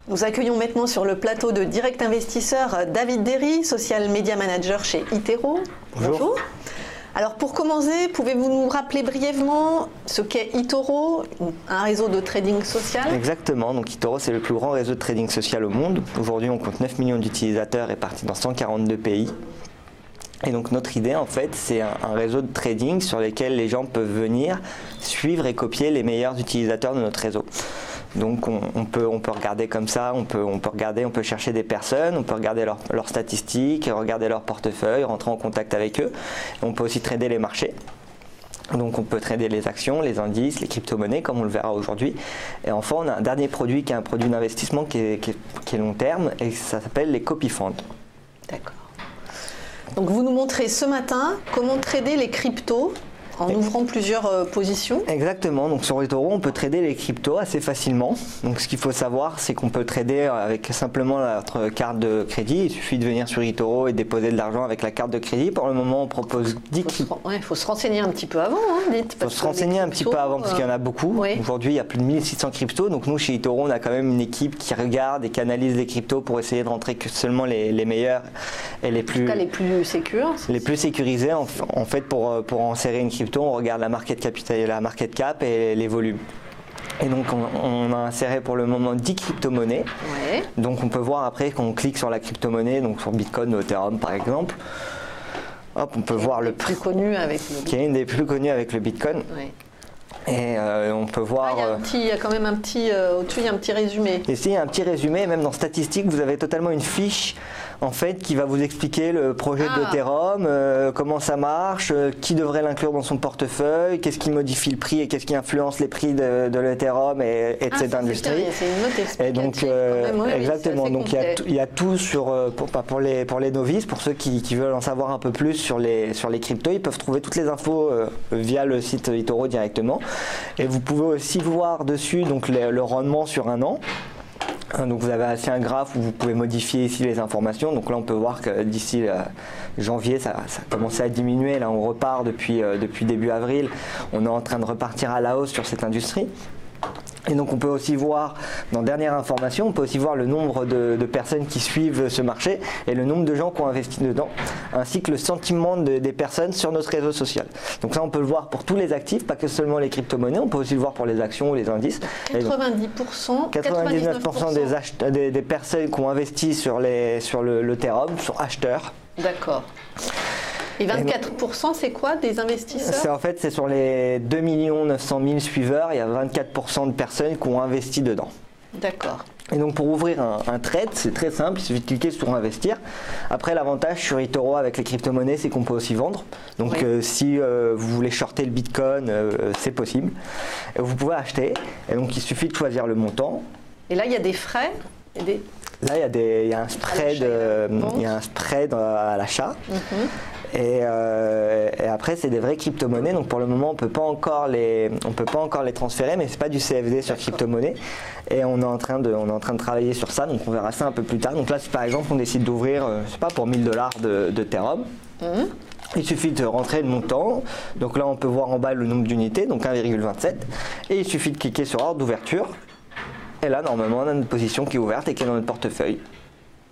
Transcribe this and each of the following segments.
Nous accueillons maintenant sur le plateau de Direct Investisseur David Derry, Social Media Manager chez eToro. Bonjour. Alors pour commencer, pouvez-vous nous rappeler brièvement ce qu'est eToro, un réseau de trading social? Exactement, donc eToro c'est le plus grand réseau de trading social au monde. Aujourd'hui on compte 9 millions d'utilisateurs répartis dans 142 pays. Et donc notre idée en fait c'est un réseau de trading sur lequel les gens peuvent venir suivre et copier les meilleurs utilisateurs de notre réseau. Donc on peut regarder comme ça, on peut chercher des personnes, on peut regarder leurs statistiques, regarder leur portefeuille, rentrer en contact avec eux. On peut aussi trader les marchés. Donc on peut trader les actions, les indices, les crypto-monnaies comme on le verra aujourd'hui. Et enfin on a un dernier produit qui est un produit d'investissement qui est long terme et ça s'appelle les copy funds. D'accord. Donc vous nous montrez ce matin comment trader les cryptos en ouvrant plusieurs positions. Exactement, donc sur eToro on peut trader les cryptos assez facilement. Donc ce qu'il faut savoir c'est qu'on peut trader avec simplement notre carte de crédit. Il suffit de venir sur eToro et déposer de l'argent avec la carte de crédit. Pour le moment on propose 10 cryptos. Il faut se renseigner un petit peu avant. Il faut se renseigner un petit peu avant parce qu'il y en a beaucoup. Oui. Aujourd'hui il y a plus de 1600 cryptos. Donc nous chez eToro on a quand même une équipe qui regarde et qui analyse les cryptos pour essayer de rentrer que seulement les meilleurs et les plus, les plus sécures. Les plus sécurisés. En fait pour insérer une crypto on regarde la market cap et les volumes. Et donc on a inséré pour le moment 10 crypto-monnaies. Ouais. Donc on peut voir après quand on clique sur la crypto-monnaie, donc sur Bitcoin ou Ethereum par exemple. Hop, on peut voir le prix connu avec le qui est une des plus connues avec le Bitcoin. Ouais. Et on peut voir. Il y a quand même un petit au-dessus, il y a un petit résumé. Et ici, il y a un petit résumé, même dans statistiques, vous avez totalement une fiche en fait qui va vous expliquer le projet d'Ethereum, comment ça marche, qui devrait l'inclure dans son portefeuille, qu'est-ce qui modifie le prix et qu'est-ce qui influence les prix de l'Ethereum et de cette industrie. C'est une note explicative. Et donc quand même, exactement, donc il y a tout sur pour les novices, pour ceux qui veulent en savoir un peu plus sur les cryptos, ils peuvent trouver toutes les infos via le site eToro directement. Et vous pouvez aussi voir dessus donc le rendement sur un an. Donc vous avez aussi un graphe où vous pouvez modifier ici les informations. Donc là on peut voir que d'ici janvier ça a commencé à diminuer. Là on repart depuis début avril. On est en train de repartir à la hausse sur cette industrie. Et donc on peut aussi voir, dans dernière information, on peut aussi voir le nombre de personnes qui suivent ce marché et le nombre de gens qui ont investi dedans, ainsi que le sentiment des personnes sur notre réseau social. Donc ça on peut le voir pour tous les actifs, pas que seulement les crypto-monnaies, on peut aussi le voir pour les actions ou les indices. 99% des personnes qui ont investi sur l'Ethereum sont acheteurs. D'accord. Et 24%, c'est quoi des investisseurs? En fait, c'est sur les 2 900 000 suiveurs, il y a 24% de personnes qui ont investi dedans. D'accord. Et donc pour ouvrir un trade, c'est très simple, il suffit de cliquer sur investir. Après l'avantage sur eToro avec les crypto-monnaies, c'est qu'on peut aussi vendre. Donc oui. Si vous voulez shorter le Bitcoin, c'est possible. Et vous pouvez acheter, et donc il suffit de choisir le montant. Et là il y a des frais Là il y a un spread à l'achat. Et après c'est des vraies crypto-monnaies, donc pour le moment on peut pas encore les transférer, mais c'est pas du CFD sur crypto-monnaie. Et on est en train de travailler sur ça, donc on verra ça un peu plus tard. Donc là si par exemple on décide d'ouvrir, je sais pas, pour 1000 $ de Ethereum, il suffit de rentrer le montant. Donc là on peut voir en bas le nombre d'unités, donc 1,27, et il suffit de cliquer sur ordre d'ouverture. Et là normalement on a une position qui est ouverte et qui est dans notre portefeuille.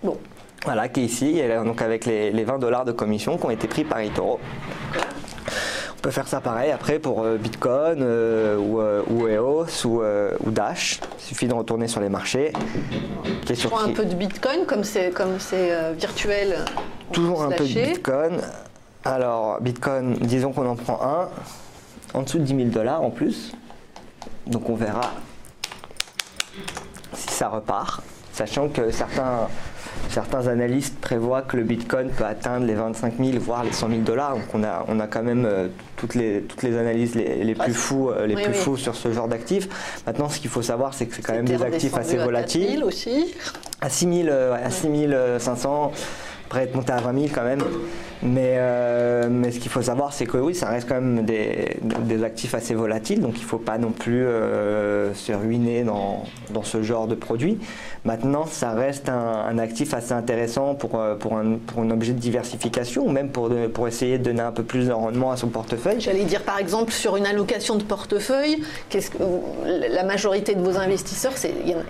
Bon. Voilà, qui est ici, et là, donc avec les 20 $ de commission qui ont été pris par eToro. On peut faire ça pareil après pour Bitcoin ou EOS ou Dash. Il suffit de retourner sur les marchés. On prend un peu de Bitcoin comme c'est virtuel. Toujours un peu de Bitcoin. Alors Bitcoin, disons qu'on en prend un en dessous de 10 000 $ en plus. Donc on verra si ça repart, sachant que certains analystes prévoient que le Bitcoin peut atteindre les 25 000 voire les 100 000 $. Donc on a quand même toutes les analyses les plus fous sur ce genre d'actifs. Maintenant ce qu'il faut savoir c'est que c'est quand même des actifs assez volatiles. Aussi. À 6 500, pourrait être monté à 20 000 quand même. Mais ce qu'il faut savoir, c'est que oui, ça reste quand même des actifs assez volatiles, donc il ne faut pas non plus se ruiner dans ce genre de produit. Maintenant, ça reste un actif assez intéressant pour un objet de diversification, ou même pour essayer de donner un peu plus de rendement à son portefeuille. J'allais dire par exemple sur une allocation de portefeuille, la majorité de vos investisseurs,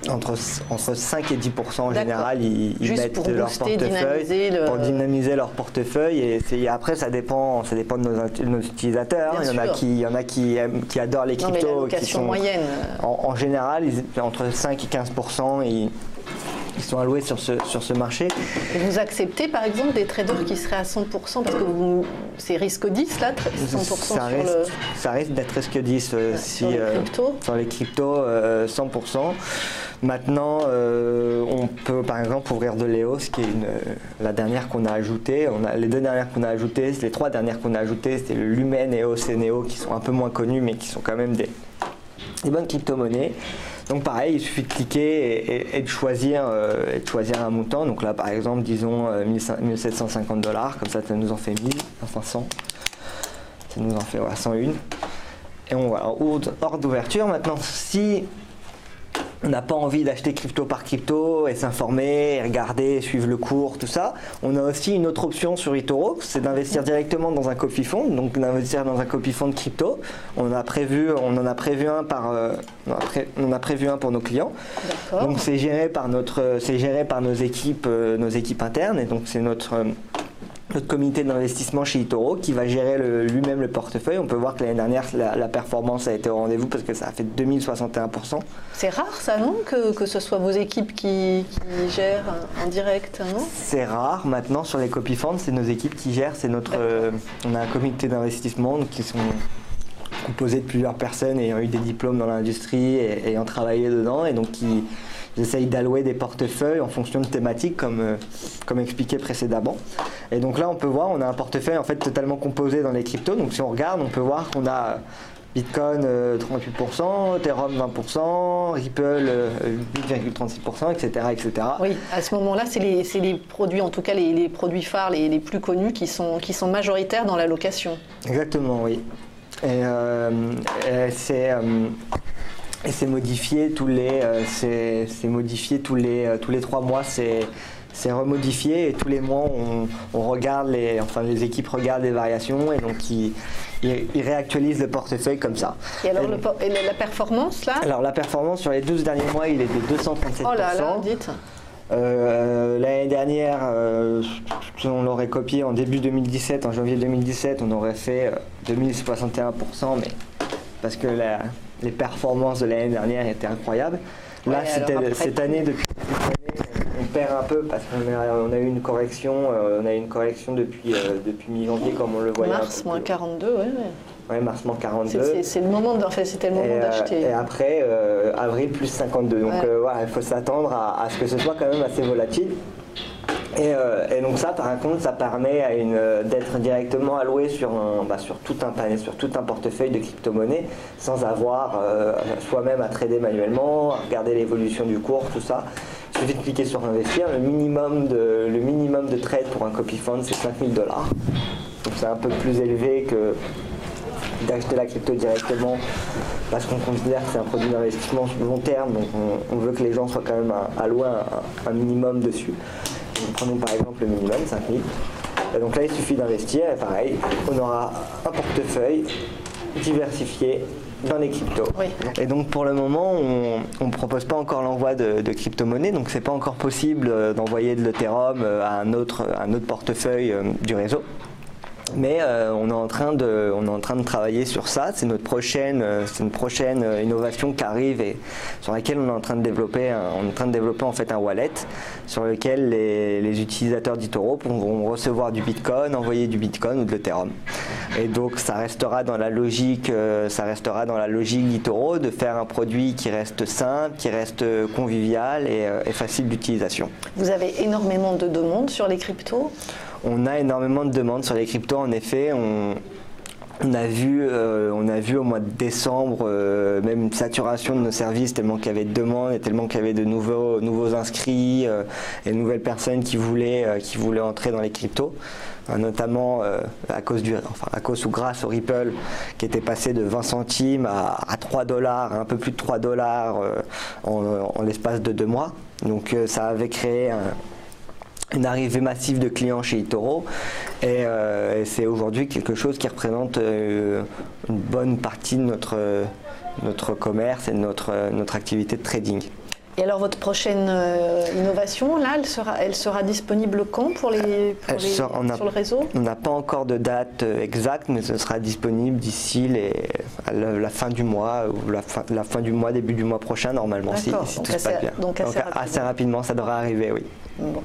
entre 5 et 10% en général, ils mettent pour leur booster, portefeuille pour dynamiser leur portefeuille. Et après, ça dépend de nos utilisateurs. Il y en a qui adorent les cryptos, qui sont moyenne. En général, entre 5 et 15%. Ils sont alloués sur ce marché. Et vous acceptez par exemple des traders qui seraient à 100% parce que c'est risque 10 là, 100% ça risque d'être risque 10 sur les cryptos 100%. Maintenant, on peut par exemple ouvrir de l'EOS, qui est la dernière qu'on a ajoutée. Les deux dernières qu'on a ajoutées, les trois dernières qu'on a ajoutées, c'était le Lumen, EOS et Neo, qui sont un peu moins connus, mais qui sont quand même des bonnes crypto-monnaies. Donc pareil, il suffit de cliquer et de choisir un montant. Donc là par exemple, disons 1750 $, comme ça nous en fait 1000, 500, ça nous en fait 101. Et on va hors d'ouverture. Maintenant, si on n'a pas envie d'acheter crypto par crypto et s'informer, regarder, suivre le cours, tout ça, on a aussi une autre option sur eToro, c'est d'investir directement dans un copy fond, donc d'investir dans un copy fond de crypto. On en a prévu un pour nos clients. Donc c'est géré par nos équipes internes, et donc c'est notre comité d'investissement chez eToro qui va gérer lui-même le portefeuille. On peut voir que l'année dernière, la performance a été au rendez-vous parce que ça a fait 2061%. C'est rare ça, non, que ce soit vos équipes qui gèrent en direct, non? C'est rare. Maintenant, sur les copy funds, c'est nos équipes qui gèrent. On a un comité d'investissement qui sont composés de plusieurs personnes ayant eu des diplômes dans l'industrie et ayant travaillé dedans, et donc qui essayent d'allouer des portefeuilles en fonction de thématiques comme expliqué précédemment. Et donc là, on peut voir, on a un portefeuille en fait totalement composé dans les cryptos. Donc si on regarde, on peut voir qu'on a Bitcoin 38%, Ethereum 20%, Ripple 8,36%, etc., etc. Oui, à ce moment-là, c'est les produits, en tout cas les produits phares, les plus connus qui sont majoritaires dans l'allocation. Exactement, oui. Et c'est modifié tous les 3 mois, c'est remodifié, et tous les mois on regarde les équipes regardent les variations, et donc ils réactualisent le portefeuille comme ça. Et alors la performance là? Alors la performance sur les 12 derniers mois, il est de 237%. Oh là là, dites. L'année dernière, on l'aurait copié en début 2017, en janvier 2017, on aurait fait 2061%, mais parce que les performances de l'année dernière étaient incroyables. Là, cette année, depuis on perd un peu parce qu'on a eu une correction, depuis mi-janvier, comme on le voyait. Mars moins 42, oui. Ouais, mars moins 42. C'était le moment d'acheter. Et après, avril plus 52. Donc voilà, il faut s'attendre à ce que ce soit quand même assez volatile. Et donc ça, par contre, ça permet d'être directement alloué sur tout un panier, sur tout un portefeuille de crypto-monnaies, sans avoir soi-même à trader manuellement, à regarder l'évolution du cours, tout ça. Il suffit de cliquer sur investir. Le minimum de trade pour un copy fund, c'est 5 000 $. Donc c'est un peu plus élevé que d'acheter la crypto directement, parce qu'on considère que c'est un produit d'investissement sur le long terme, donc on veut que les gens soient quand même alloués un minimum dessus. Donc, prenons par exemple le minimum, 5 000. Et donc là, il suffit d'investir, et pareil, on aura un portefeuille diversifié dans les cryptos. Oui. Et donc pour le moment, on ne propose pas encore l'envoi de crypto-monnaies, donc c'est pas encore possible d'envoyer de l'Ethereum à un autre portefeuille du réseau. Mais on est en train de travailler sur ça. C'est une prochaine innovation qui arrive, et sur laquelle on est en train de développer en fait un wallet sur lequel les utilisateurs d'eToro pourront recevoir du Bitcoin, envoyer du Bitcoin ou de l'Ethereum. Et donc ça restera dans la logique d'eToro de faire un produit qui reste simple, qui reste convivial et facile d'utilisation. Vous avez énormément de demandes sur les cryptos? On a énormément de demandes sur les cryptos, en effet. On a vu au mois de décembre même une saturation de nos services tellement qu'il y avait de demandes et tellement qu'il y avait de nouveaux inscrits et de nouvelles personnes qui voulaient entrer dans les cryptos. Notamment à cause ou grâce au Ripple qui était passé de 20 centimes à 3 $, un peu plus de 3 $ en l'espace de 2 mois. Donc ça avait créé une arrivée massive de clients chez eToro et c'est aujourd'hui quelque chose qui représente une bonne partie de notre commerce et de notre activité de trading. Et alors votre prochaine innovation, là, elle sera disponible quand sur le réseau? On n'a pas encore de date exacte, mais ce sera disponible d'ici la fin du mois, ou la fin du mois, début du mois prochain normalement, si tout se passe bien. Donc assez rapidement, ça devrait arriver, oui. Bon.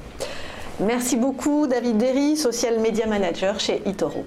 Merci beaucoup David Derry, Social Media Manager chez eToro.